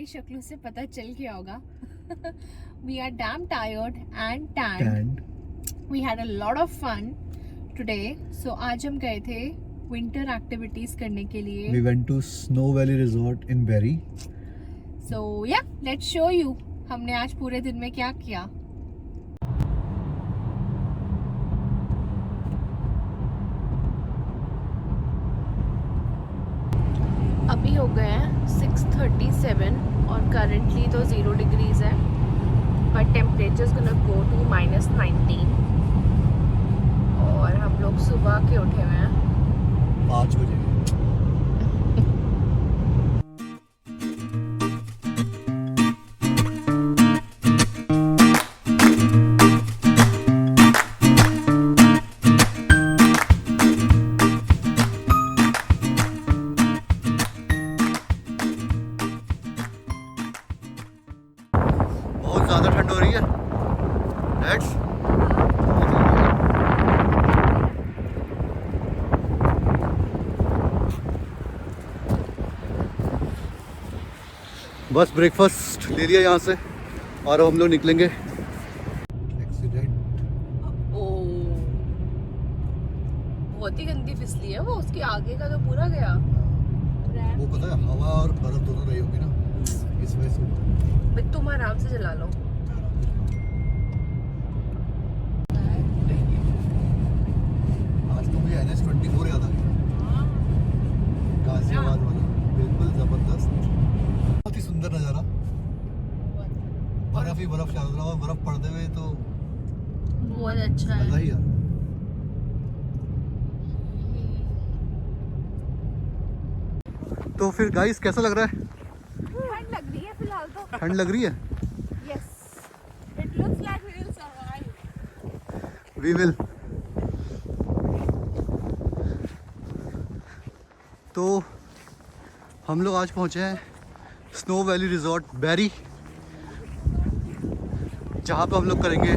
हमारी शक्लों से पता चल गया होगा. We are damn tired and tanned. We had a lot of fun today. So आज हम गए थे winter activities करने के लिए. We went to Snow Valley Resort in Berry. So yeah, let's show you. हमने आज पूरे दिन में क्या किया. अभी हो गए हैं 6:37 और करंटली तो 0 डिग्रीज है, but temperature is gonna go to -19. और हम लोग सुबह के उठे हुए हैं 5 बजे. बहुत ज़्यादा ठंड हो रही है. Let's बस ब्रेकफास्ट ले लिया यहाँ से और अब हम लोग निकलेंगे. एक्सीडेंट. बहुत ही गंदी फिसली है वो, उसके आगे का तो पूरा गया. वो पता है हवा और बर्फ दोनों रही होगी ना, इस वजह से. तुम आराम से चला लो. आज तो मुझे NH24 याद आ गया. गाजियाबाद वाला बिल्कुल जबरदस्त. बहुत ही सुंदर नज़ारा. बर्फ ही बर्फ चारों तरफ, बर्फ पड़ते हुए तो बहुत अच्छा है. मजा ही यार. तो फिर गाइस कैसा लग रहा है? ठंड लग रही है फिलहाल तो. ठंड लग रही है. Yes. It looks like we will survive. We will. तो हम लोग आज पहुंचे हैं स्नो वैली रिजॉर्ट बैरी, जहाँ पे हम लोग करेंगे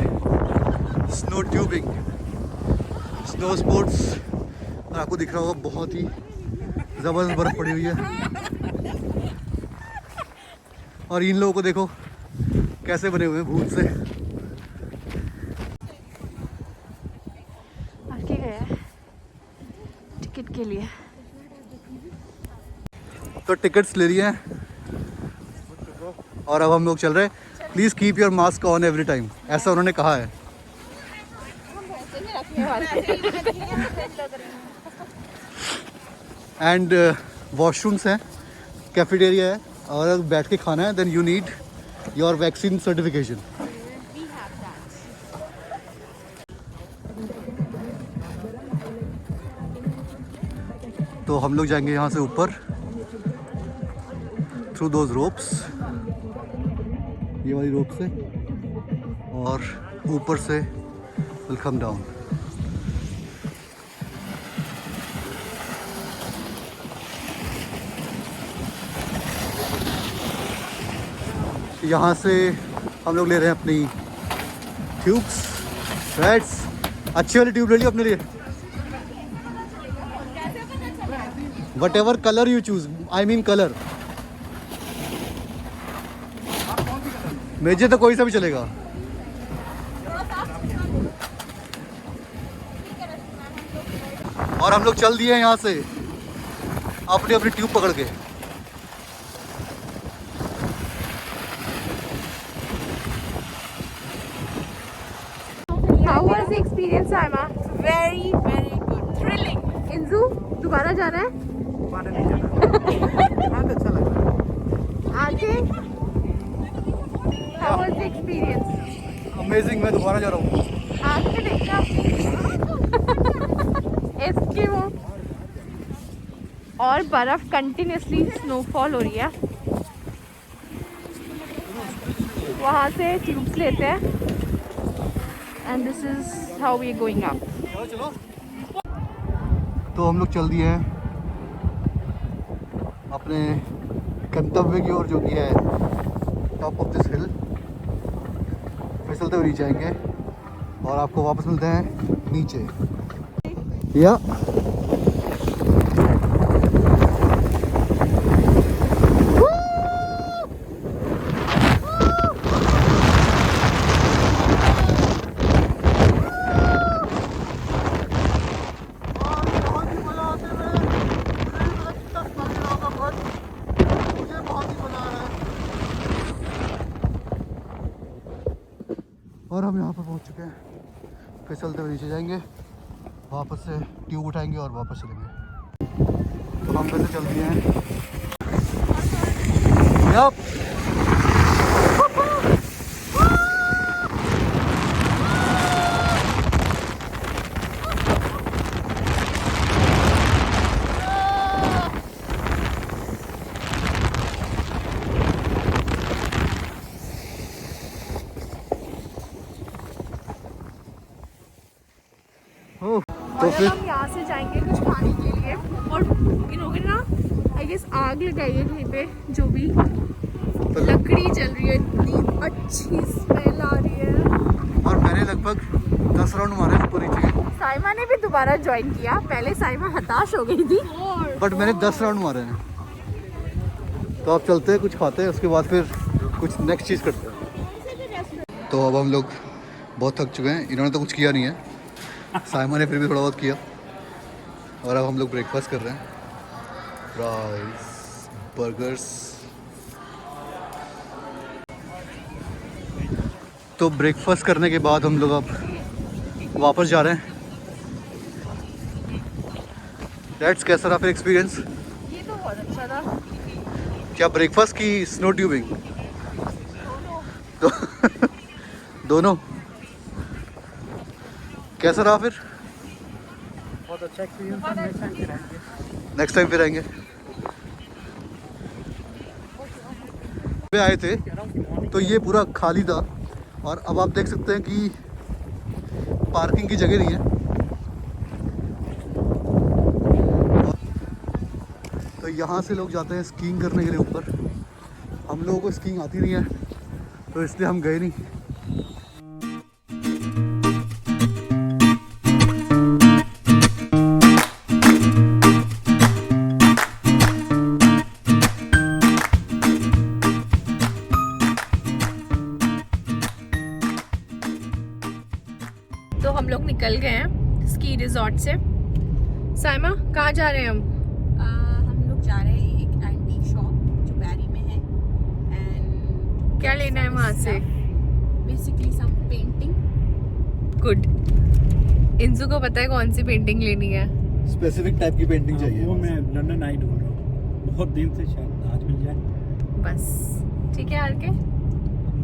स्नो ट्यूबिंग, स्नो स्पोर्ट्स. और आपको दिख रहा होगा बहुत ही ज़बरदस्त बर्फ़ पड़ी हुई है. और इन लोगों को देखो कैसे बने हुए हैं भूत से. आके गया टिकट के लिए. तो टिकट्स ले लिए हैं और अब हम लोग चल रहे हैं. Please keep your mask on every time, ऐसा उन्होंने कहा है. एंड वॉशरूम्स हैं, कैफेटेरिया है, और अगर बैठ के खाना है then you need your vaccine certification. तो हम लोग जाएंगे यहाँ से ऊपर थ्रू दोज रोप्स, ये वाली रोप से, और ऊपर से विल कम डाउन. यहाँ से हम लोग ले रहे हैं अपनी ट्यूब्स, थ्रेड्स. अच्छी वाली ट्यूब ले लियो अपने लिए. What ever colour you choose, I mean colour. मुझे तो कोई सा भी चलेगा. और हम लोग चल दिए हैं यहाँ से अपनी अपनी ट्यूब पकड़ के. How was the experience, Saima? Very, very good. Thrilling. इंजू दोबारा जाना है बहुत अच्छा लग रहा है. आगे. How was the experience? Amazing. मैं दोबारा जा रहा हूँ. आगे देखना. एस्किमो. और बर्फ कंटिन्यूसली स्नोफॉल हो रही है. वहाँ से ट्यूब्स लेते हैं and this is how we are going up. तो हम लोग चल दिए हैं अपने गंतव्य की ओर, जो कि है टॉप ऑफ दिस हिल. फिसलते हुए नीचे आएंगे और आपको वापस मिलते हैं नीचे. या पर पहुंच चुके हैं। फिर चलते हुए नीचे जाएंगे, वापस से ट्यूब उठाएंगे और वापस चलेंगे। तो हम वैसे चलते हैं। यप तो फिर हम यहाँ से जाएंगे कुछ खाने के लिए और इन लोगों ने ना आई गेस आग लगाई है कहीं पे, जो भी लकड़ी जल रही है, इतनी अच्छी स्मेल आ रही है। और मैंने लगभग 10 राउंड मारे ऊपर नीचे। साइमा ने भी दोबारा ज्वाइन किया, पहले साइमा हताश हो गई थी बट मैंने 10 राउंड मारे हैं। तो अब चलते हैं, कुछ खाते हैं, उसके बाद फिर कुछ नेक्स्ट चीज़ करते हैं। तो अब हम लोग बहुत थक चुके हैं, इन्होंने तो कुछ किया नहीं है, साइमा ने फिर भी थोड़ा बहुत किया। और अब हम लोग ब्रेकफास्ट कर रहे हैं, फ्राइज, बर्गर्स। तो ब्रेकफास्ट करने के बाद हम लोग अब वापस जा रहे हैं। डैट्स कैसा रहा फिर एक्सपीरियंस? ये तो बहुत अच्छा था। क्या ब्रेकफास्ट की स्नो ट्यूबिंग? दोनों कैसा रहा फिर? बहुत अच्छा एक्सपीरियंस था, नेक्स्ट टाइम फिर आएंगे। नेक्स्ट टाइम फिर आएंगे। आए थे तो ये पूरा खाली था और अब आप देख सकते हैं कि पार्किंग की जगह नहीं है। तो यहाँ से लोग जाते हैं स्कीइंग करने के लिए ऊपर। हम लोगों को स्कीइंग आती नहीं है तो इसलिए हम गए नहीं। तो हम लोग निकल गए हैं स्की रिजॉर्ट से। साइमा कहाँ जा रहे हैं हम? हम लोग जा रहे हैं एक एंटीक शॉप जो बैरी में है एंड क्या लेना है वहाँ से? Basically some painting. गुड। इंजू को पता है कौन सी पेंटिंग लेनी है। स्पेसिफिक टाइप की पेंटिंग चाहिए। वो मैं लंदन आई ढूंढ रहा हूँ बहुत दिन से, शायद आज मिल जाए। बस ठीक है। आर के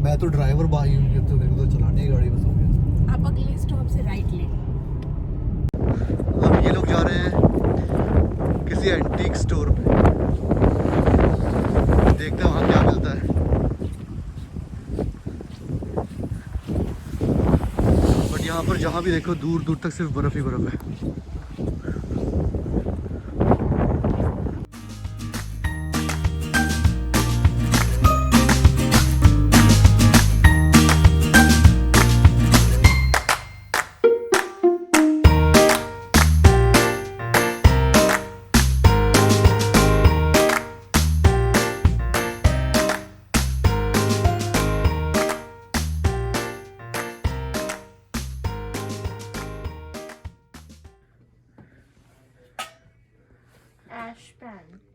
मैं तो ड्राइवर भाई हूँ, तो मेरे को तो चलाने ही गाड़ी बस हो गया। आप अगले स्टॉप से राइट लें। अब ये लोग जा रहे हैं किसी एंटीक स्टोर पे, देखते हैं वहाँ क्या मिलता है। बट यहाँ पर जहाँ भी देखो दूर दूर तक सिर्फ बर्फ ही बर्फ है।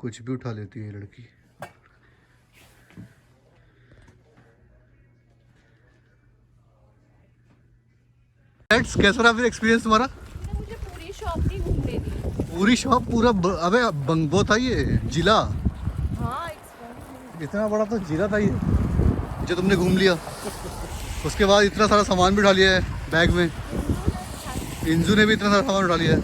कुछ भी उठा लेती है ये लड़की। कैसा रहा फिर एक्सपीरियंस तुम्हारा? मुझे पूरी शॉप नहीं घूमने दी। पूरी शॉप पूरा अबे बंगबो था ये जिला। हाँ, इतना बड़ा तो जिला था ये जो तुमने घूम लिया। उसके बाद इतना सारा सामान भी उठा लिया है बैग में। इंजू ने भी इतना सारा सामान उठा लिया है।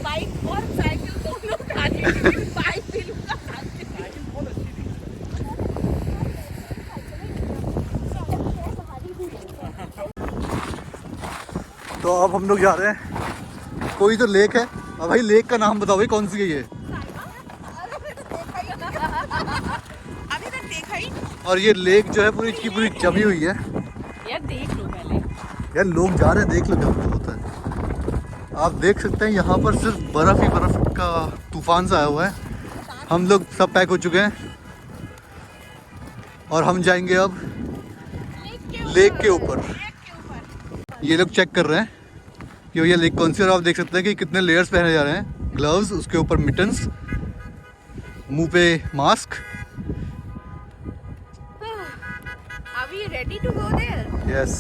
बाइक और साइकिल दोनों उठा लिए। बाइक भी लूंगा। तो अब हम लोग जा रहे हैं, कोई तो लेक है। अब भाई लेक का नाम बताओ भाई, कौन सी है ये? अभी तक देखा ही। और ये लेक जो है पूरी की पूरी जमी हुई है। यार देख लो पहले। यार लोग जा रहे हैं, देख लो क्या होता है। आप देख सकते हैं यहाँ पर सिर्फ बर्फ ही बर्फ का तूफान सा आया हुआ है। हम लोग सब पैक हो चुके हैं और हम जाएंगे अब लेक के ऊपर। ये लोग चेक कर रहे हैं कि भैया लेक कौन सी। और आप देख सकते हैं कि कितने लेयर्स पहने जा रहे हैं। ग्लव्स, उसके ऊपर मिटन्स, मुंह पे mask. Are we ready to go there? Yes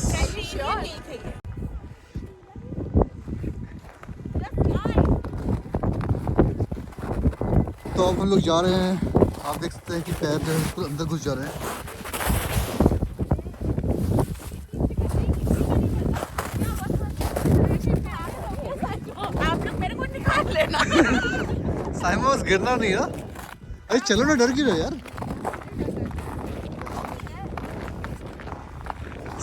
तो अब हम लोग जा रहे हैं, आप देख सकते हैं कि पैर जो है बिल्कुल अंदर घुस जा रहे हैं। आप लोग मेरे को निकाल लेना। साइमा बस गिरना नहीं है। अरे चलो ना, डर क्यों रहे यार।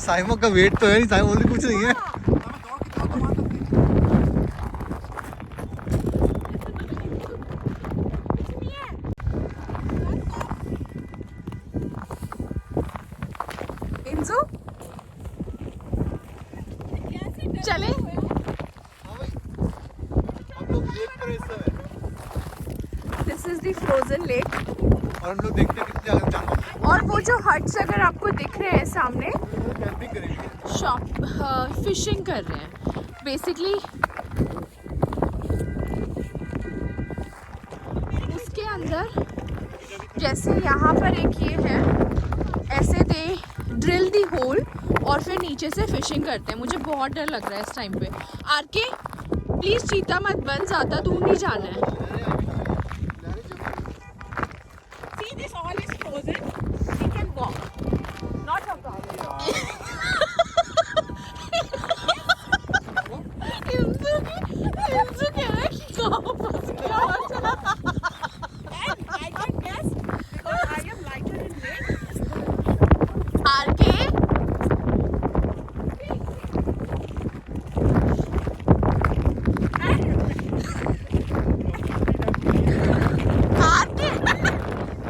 साइमा का वेट तो है नहीं, साइमा बोलती कुछ नहीं है। इंजू चले। This is the frozen lake और हम लोग देखते हैं कितने आगे जाना। और वो जो हट्स अगर आपको दिख रहे हैं सामने, कैंपिंग करेंगे। शॉप फिशिंग कर रहे हैं बेसिकली। उसके अंदर जैसे यहाँ पर एक ये है, ऐसे दे ड्रिल दी होल और फिर नीचे से फिशिंग करते हैं। मुझे बहुत डर लग रहा है इस टाइम पे। आरके प्लीज चीता मत बन, ज़्यादा दूर नहीं जाना है। See, this all is frozen. We can walk. Not a problem. इंजू कह रहा है कि कहाँ फंस गया। And I can guess because I am lighter in weight. आरके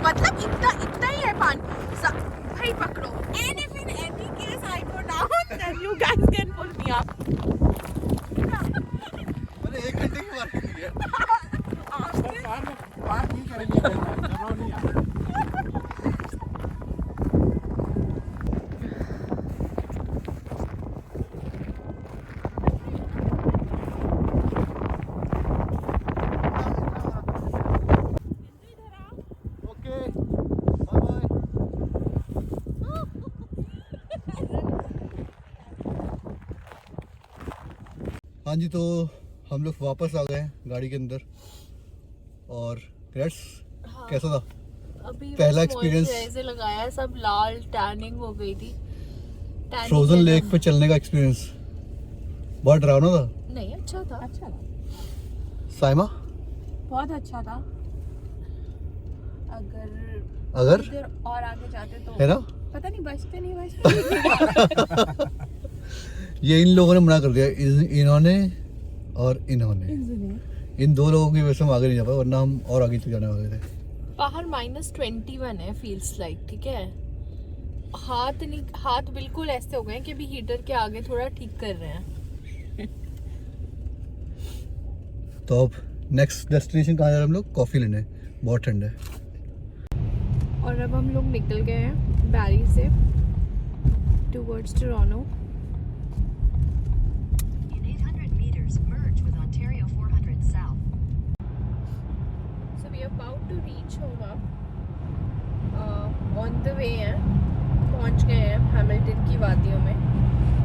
मतलब इतना ही है पानी। भाई पकड़ो। And if in any case I go down, then you guys can pull me up. मैंने 1 घंटे की बात की है। बात नहीं करेंगे, दबाव नहीं आएगा। Okay, bye bye. हाँ जी, तो हम लोग वापस आ गए हैं गाड़ी के अंदर। और ग्रेट्स, कैसा था अभी पहला बस experience? moisturizer लगाया, सब लाल टैनिंग हो गई थी। Tanning फ्रोजन है ना? लेक पे चलने का एक्सपीरियंस बहुत डरावना था। नहीं, अच्छा था। अच्छा था, साइमा, बहुत अच्छा था। अगर इधर और आगे जाते तो है ना, पता नहीं बचते नहीं बचते। ये इन लोगों ने मना कर दिया, इन्होंने और इन्होंने, इन दो लोगों की वजह से हम आगे नहीं जा पाए, वरना हम और आगे तक जाने वाले थे। बाहर -21 है, फील्स लाइक, ठीक है। हाथ बिल्कुल ऐसे हो गए कि अभी हीटर के आगे थोड़ा ठीक कर रहे हैं। तो अब नेक्स्ट डेस्टिनेशन कहाँ जा रहे हैं हम लोग? कॉफी लेने, बहुत ठंड है। और अब हम लोग निकल गए हैं बैरी से towards Toronto. In 800 meters, merge with Ontario 400 South. So we are about to reach home. On the way हैं, पहुंच गए हैं हैमिल्टन की वादियों में।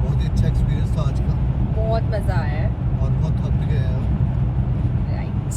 बहुत ही अच्छा एक्सपीरियंस था आज का, बहुत मज़ा आया है। और बहुत थक भी गए हैं। राइट।